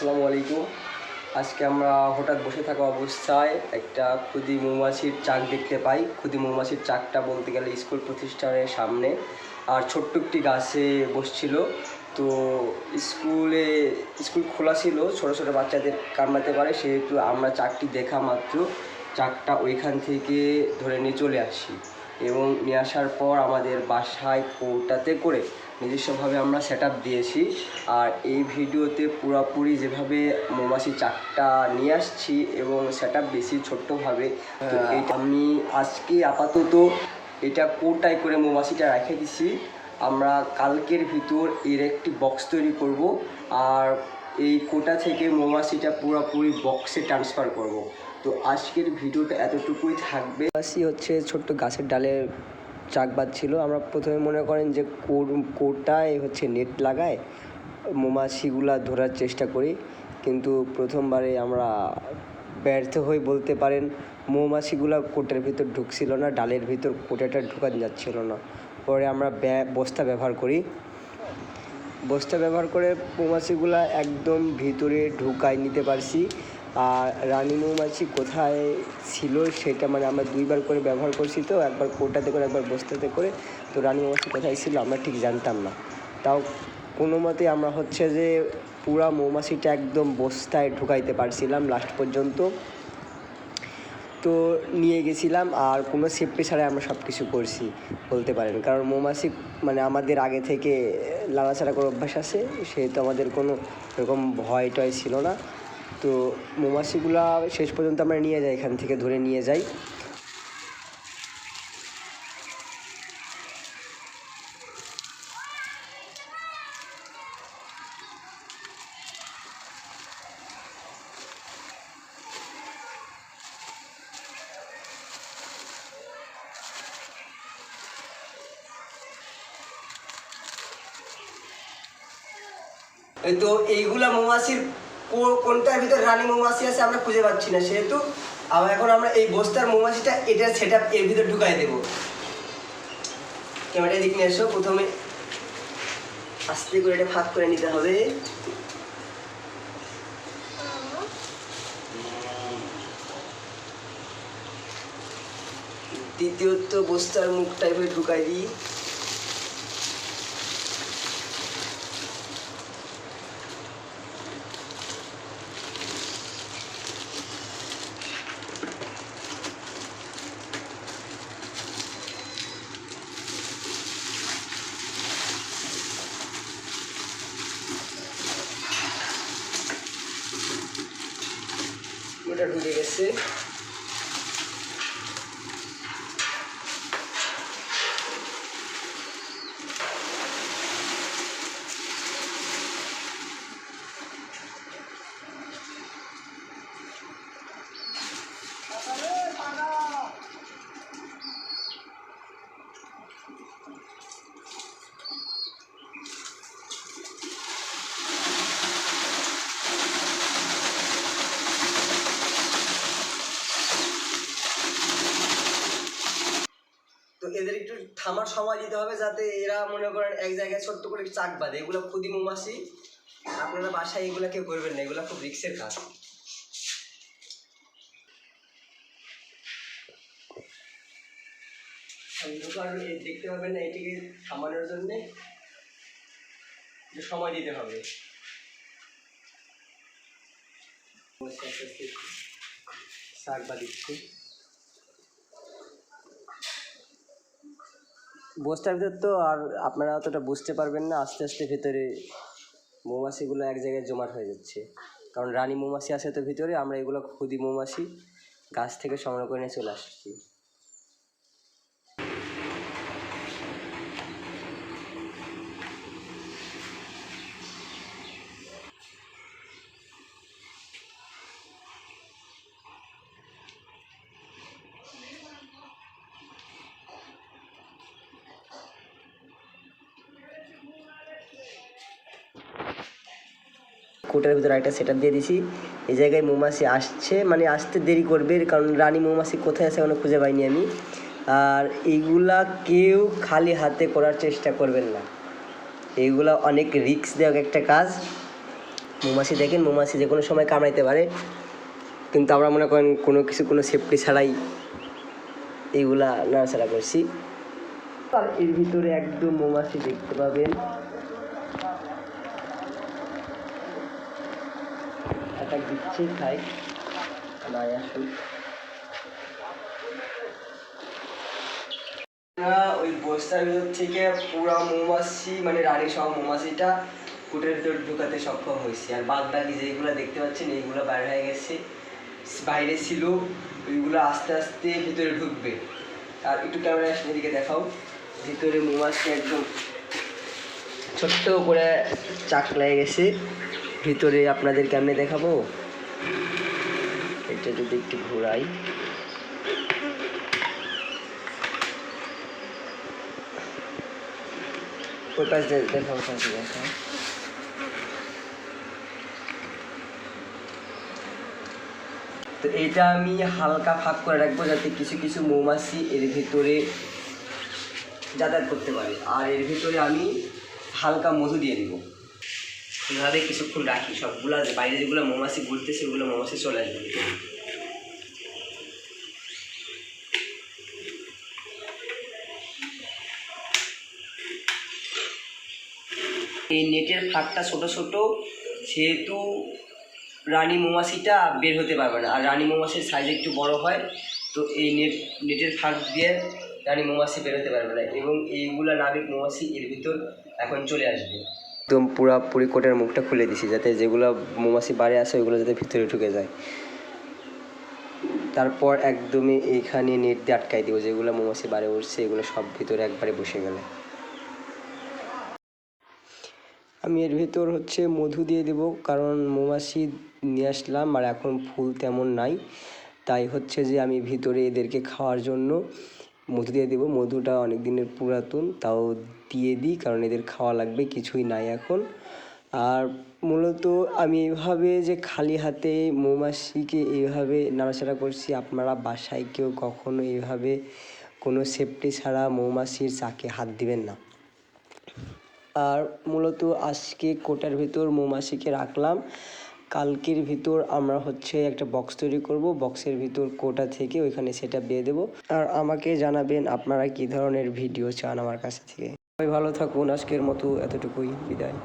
আসসালামু আলাইকুম। আজকে আমরা হঠাৎ বসে থাকা অবস্থায় একটা ক্ষুদি মৌমাছির চাক দেখতে পাই। ক্ষুদি মৌমাছির চাকটা বলতে গেলে স্কুল প্রতিষ্ঠানের সামনে আর ছোট্ট একটি গাছে বসছিল। তো স্কুল খোলা ছিল, ছোটো ছোটো বাচ্চাদের কামড়াতে পারে, সেহেতু আমরা চাকটি দেখা মাত্র চাকটা ওইখান থেকে ধরে নিয়ে চলে আসি এবং নিয়ে আসার পর আমাদের বাসায় কৌটাতে করে নিজস্বভাবে আমরা সেট আপ দিয়েছি। আর এই ভিডিওতে পুরোপুরি যেভাবে মৌমাছি চাকটা নিয়ে আসছি এবং সেট আপ বেশি ছোট্টভাবে, তো এইটা আমি আজকে আপাতত এটা কৌটায় করে মৌমাছিটা রেখে দিছি। আমরা কালকের ভিতর এর একটি বক্স তৈরি করব আর এই কোটা থেকে মৌমাছিটা পুরোপুরি বক্সে ট্রান্সফার করব। তো আজকের ভিডিওটা এতটুকুই থাকবে। মৌমাছি হচ্ছে ছোট্ট গাছের ডালে চাক বাঁধছিল। আমরা প্রথমে মনে করেন যে কোটায় হচ্ছে নেট লাগায় মৌমাছিগুলা ধরার চেষ্টা করি, কিন্তু প্রথমবারে আমরা ব্যর্থ হই বলতে পারেন। মৌমাছিগুলা কোটার ভিতর ঢুকছিল না, ডালের ভিতর কোটাটা ঢুকানো যাচ্ছিল না। পরে আমরা বস্তা ব্যবহার করি। বস্তা ব্যবহার করে মৌমাছিগুলা একদম ভিতরে ঢুকাই নিতে পারছি। আর রানী মৌমাছি কোথায় ছিল সেটা মানে আমরা দুইবার করে ব্যবহার করছি, তো একবার কোটাতে করে একবার বস্তাতে করে। তো রানী মৌমাছি কোথায় ছিল আমরা ঠিক জানতাম না, তাও কোনো মতে আমরা হচ্ছে যে পুরা মৌমাছিটা একদম বস্তায় ঢুকাইতে পারছিলাম লাস্ট পর্যন্ত। তো নিয়ে গেছিলাম আর কোনো সেফটি ছাড়াই আমরা সব কিছু করছি বলতে পারেন, কারণ মৌমাছি মানে আমাদের আগে থেকে লাড়াচাড়া করার অভ্যাস আছে, সেহেতু আমাদের কোনো এরকম ভয় টয় ছিল না। তো মৌমাছিগুলা শেষ পর্যন্ত আমরা নিয়ে যাই, এখান থেকে ধরে নিয়ে যাই। এই তো এইগুলা মৌমাছির কোনটার ভিতর রানী মৌমাছি আছে আমরা খুঁজে পাচ্ছি না, সেহেতু এখন আমরা এই বস্তার মৌমাছিটা এটা সেট আপ এর ভিতর ঢুকাই দেবো। ক্যামেরা দিক নিয়ে এসো। প্রথমে আস্তে করে এটা ফাঁক করে নিতে হবে। দ্বিতীয়ত বস্তার মুখটা এভাবে ঢুকাই দিই। ওটা ঢুকে গেছে। তো এদের একটু থামার সময় দিতে হবে, যাতে এরা মনে করেন এক জায়গায় ছোট্ট করে চাক বাঁধে। এগুলো ক্ষুদি মৌমাছি, আপনারা বাসায় এগুলো কেউ করবেন না, এগুলো খুব রিস্কের কাজ। দেখতে হবে না, এটিকে থামানোর জন্যে সময় দিতে হবে। চাক বাঁধিচ্ছি বস্তার ভিতর, তো আর আপনারা অতটা বুঝতে পারবেন না। আস্তে আস্তে ভেতরে মৌমাছিগুলো এক জায়গায় জমাট হয়ে যাচ্ছে, কারণ রানী মৌমাছি আছে তো ভিতরে। আমরা এগুলো ক্ষুদি মৌমাছি গাছ থেকে সংগ্রহ করে নিয়ে চলে আসছি। কোটার ভিতরে একটা সেট আপ দিয়ে দিছি। এই জায়গায় মৌমাছি আসছে, মানে আসতে দেরি করবে, কারণ রানী মৌমাছি কোথায় আছে এখনো খুঁজে পাইনি আমি। আর এইগুলা কেউ খালি হাতে করার চেষ্টা করবেন না, এইগুলা অনেক রিস্ক দেওয়া একটা কাজ। মৌমাছি দেখেন, মৌমাছি যে কোনো সময় কামড়াইতে পারে, কিন্তু আমরা মনে করেন কোনো সেফটি ছাড়াই এইগুলা নাড়াচাড়া করছি। আর এর ভিতরে একদম মৌমাছি দেখতে পাবেন। অ্যাটাক দিচ্ছে, খাই নাই আসুন। ওই বস্তার ভিতর থেকে পুরা মৌমাছি মানে রানী সহ মৌমাছিটা কুটের ভিতর ঢুকাতে সক্ষম হয়েছে। আর বাদ বাকি যেগুলো দেখতে পাচ্ছেন এইগুলো বাইরে হয়ে গেছে, বাইরে ছিল, ওইগুলো আস্তে আস্তে ভিতরে ঢুকবে। আর একটু ক্যামেরা এদিকে দেখাও, ভিতরে মৌমাছি একদম ছোট্ট করে চাক লেগে গেছে ভিতরে। আপনাদের কেমনে দেখাবো, এটা যদি একটু ঘোরাই, ওই পাশ দেখাও, দেখাও। তো এটা আমি হালকা ফাঁক করে রাখবো যাতে কিছু কিছু মৌমাছি এর ভিতরে যাতায়াত করতে পারে। আর এর ভিতরে আমি হালকা মধু দিয়ে দিব। এভাবে কিছুক্ষণ রাখি, সবগুলা বাইরে যেগুলো মৌমাছি ঘুরতে সেগুলো মৌমাছি চলে আসবে। এই নেটের ফাঁকটা ছোট ছোট, সেহেতু রানী মৌমাছিটা বের হতে পারবে না। আর রানী মৌমাছির সাইজ একটু বড় হয়, তো এই নেটের ফাঁক দিয়ে রানী মৌমাছি বের হতে পারবে না, এবং এইগুলা নাবিক মৌমাছি এর ভিতর এখন চলে আসবে। একদম পুরাপুরি কোটের মুখটা খুলে দিছি যাতে যেগুলো মৌমাছি বাইরে আসে ওইগুলো যাতে ভিতরে ঢুকে যায়। তারপর একদমই এইখানে নেট দিয়ে আটকাই দিব, যেগুলো মৌমাছি বাইরে উঠছে এগুলো সব ভিতরে একবারে বসে গেলে। আমি এর ভিতর মধু দিয়ে দেব, কারণ মৌমাছি নিয়ে আসলাম আর এখন ফুল তেমন নাই, তাই যে আমি ভিতরে এদেরকে খাওয়ার জন্য মধু দিয়ে দেবো। মধুটা অনেক দিনের পুরাতন, তাও দিয়ে দিই কারণ এদের খাওয়া লাগবে, কিছুই নাই এখন। আর মূলত আমি এইভাবে যে খালি হাতে মৌমাছিকে এইভাবে নাড়াচাড়া করছি, আপনারা বাসায় কেউ কখনো এইভাবে কোনো সেফটি ছাড়া মৌমাছির চাকে হাত দিবেন না। আর মূলত আজকে কোটার ভিতর মৌমাছিকে রাখলাম, কালকের ভিতর আমরা একটা বক্স তৈরি করব, বক্সের ভিতর কোটা থেকে ওইখানে সেটআপ দিয়ে দেবো। আর আমাকে জানাবেন আপনারা কী ধরনের ভিডিও চান আমার কাছ থেকে। সবাই ভালো থাকুন, আজকের মতো এতটুকুই, বিদায়।